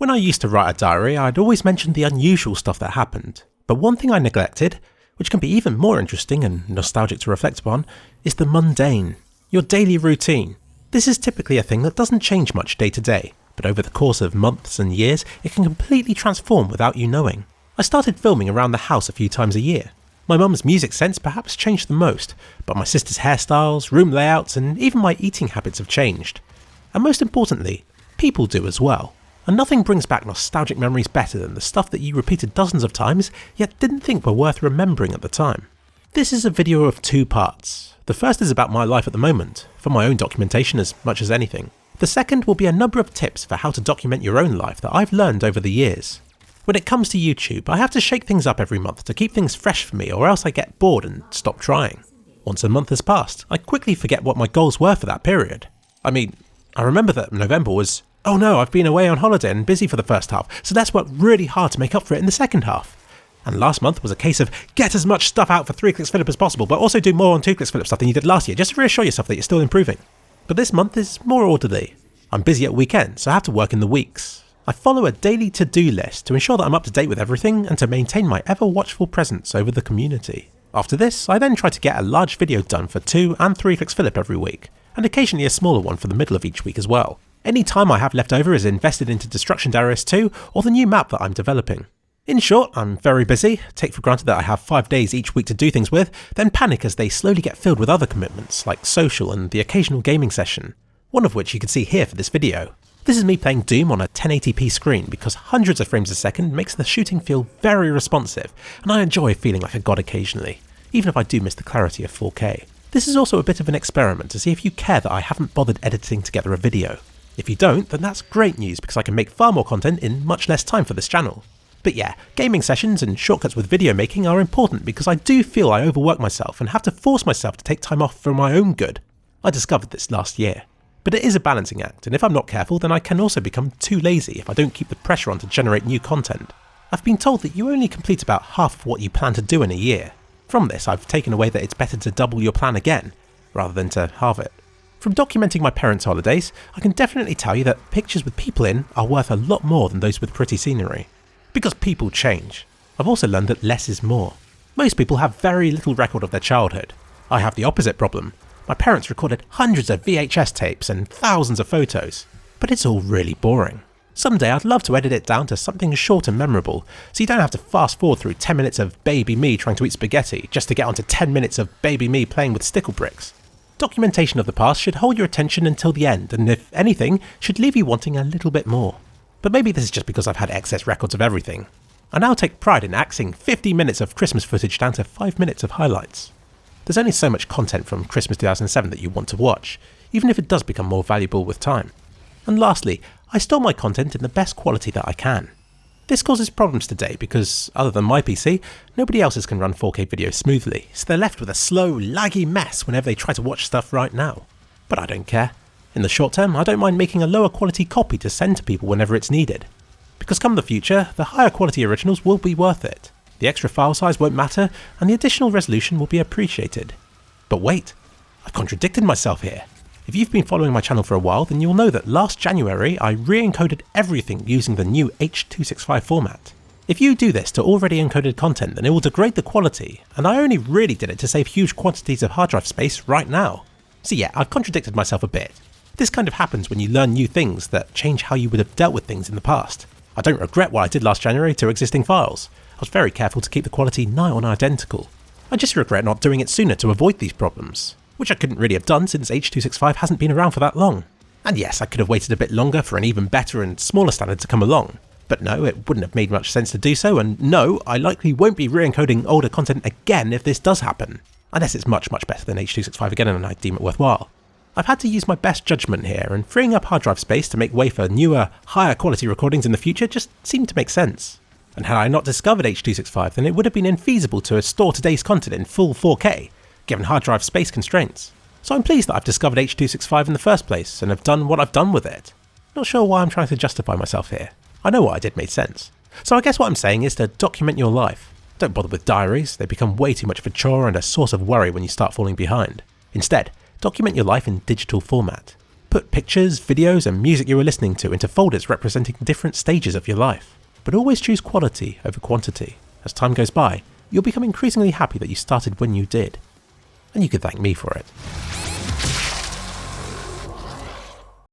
When I used to write a diary, I'd always mention the unusual stuff that happened. But one thing I neglected, which can be even more interesting and nostalgic to reflect upon, is the mundane, your daily routine. This is typically a thing that doesn't change much day to day, but over the course of months and years, it can completely transform without you knowing. I started filming around the house a few times a year. My mum's music sense perhaps changed the most, but my sister's hairstyles, room layouts, and even my eating habits have changed. And most importantly, people do as well. And nothing brings back nostalgic memories better than the stuff that you repeated dozens of times, yet didn't think were worth remembering at the time. This is a video of 2 parts. The first is about my life at the moment, for my own documentation as much as anything. The second will be a number of tips for how to document your own life that I've learned over the years. When it comes to YouTube, I have to shake things up every month to keep things fresh for me, or else I get bored and stop trying. Once a month has passed, I quickly forget what my goals were for that period. I remember that November was, oh no, I've been away on holiday and busy for the first half, so let's work really hard to make up for it in the second half. And last month was a case of get as much stuff out for 3 kliksphilip as possible, but also do more on 2 kliksphilip stuff than you did last year, just to reassure yourself that you're still improving. But this month is more orderly. I'm busy at weekends, so I have to work in the weeks. I follow a daily to-do list to ensure that I'm up to date with everything and to maintain my ever-watchful presence over the community. After this, I then try to get a large video done for 2 and 3 kliksphilip every week, and occasionally a smaller one for the middle of each week as well. Any time I have left over is invested into Destruction Darius 2 or the new map that I'm developing. In short, I'm very busy, take for granted that I have 5 days each week to do things with, then panic as they slowly get filled with other commitments like social and the occasional gaming session, one of which you can see here for this video. This is me playing Doom on a 1080p screen because hundreds of frames a second makes the shooting feel very responsive, and I enjoy feeling like a god occasionally, even if I do miss the clarity of 4K. This is also a bit of an experiment to see if you care that I haven't bothered editing together a video. If you don't, then that's great news because I can make far more content in much less time for this channel. But yeah, gaming sessions and shortcuts with video making are important because I do feel I overwork myself and have to force myself to take time off for my own good. I discovered this last year. But it is a balancing act, and if I'm not careful then I can also become too lazy if I don't keep the pressure on to generate new content. I've been told that you only complete about half of what you plan to do in a year. From this I've taken away that it's better to double your plan again, rather than to halve it. From documenting my parents' holidays, I can definitely tell you that pictures with people in are worth a lot more than those with pretty scenery. Because people change. I've also learned that less is more. Most people have very little record of their childhood. I have the opposite problem. My parents recorded hundreds of VHS tapes and thousands of photos, but it's all really boring. Someday I'd love to edit it down to something short and memorable, so you don't have to fast forward through 10 minutes of baby me trying to eat spaghetti just to get onto 10 minutes of baby me playing with stickle bricks. Documentation of the past should hold your attention until the end, and if anything, should leave you wanting a little bit more. But maybe this is just because I've had excess records of everything. I now take pride in axing 50 minutes of Christmas footage down to 5 minutes of highlights. There's only so much content from Christmas 2007 that you want to watch, even if it does become more valuable with time. And lastly, I store my content in the best quality that I can. This causes problems today because, other than my PC, nobody else's can run 4K videos smoothly, so they're left with a slow, laggy mess whenever they try to watch stuff right now. But I don't care. In the short term, I don't mind making a lower quality copy to send to people whenever it's needed. Because come the future, the higher quality originals will be worth it. The extra file size won't matter, and the additional resolution will be appreciated. But wait, I've contradicted myself here. If you've been following my channel for a while, then you'll know that last January I re-encoded everything using the new H.265 format. If you do this to already encoded content, then it will degrade the quality, and I only really did it to save huge quantities of hard drive space right now. So yeah, I've contradicted myself a bit. This kind of happens when you learn new things that change how you would have dealt with things in the past. I don't regret what I did last January to existing files. I was very careful to keep the quality nigh on identical. I just regret not doing it sooner to avoid these problems, which I couldn't really have done since H.265 hasn't been around for that long. And yes, I could have waited a bit longer for an even better and smaller standard to come along, but no, it wouldn't have made much sense to do so, and no, I likely won't be re-encoding older content again if this does happen, unless it's much better than H.265 again and I deem it worthwhile. I've had to use my best judgment here, and freeing up hard drive space to make way for newer, higher quality recordings in the future just seemed to make sense. And had I not discovered H.265, then it would have been infeasible to store today's content in full 4K, given hard drive space constraints. So I'm pleased that I've discovered H.265 in the first place, and have done what I've done with it. Not sure why I'm trying to justify myself here. I know what I did made sense. So I guess what I'm saying is to document your life. Don't bother with diaries, they become way too much of a chore and a source of worry when you start falling behind. Instead, document your life in digital format. Put pictures, videos and music you were listening to into folders representing different stages of your life. But always choose quality over quantity. As time goes by, you'll become increasingly happy that you started when you did. And you could thank me for it.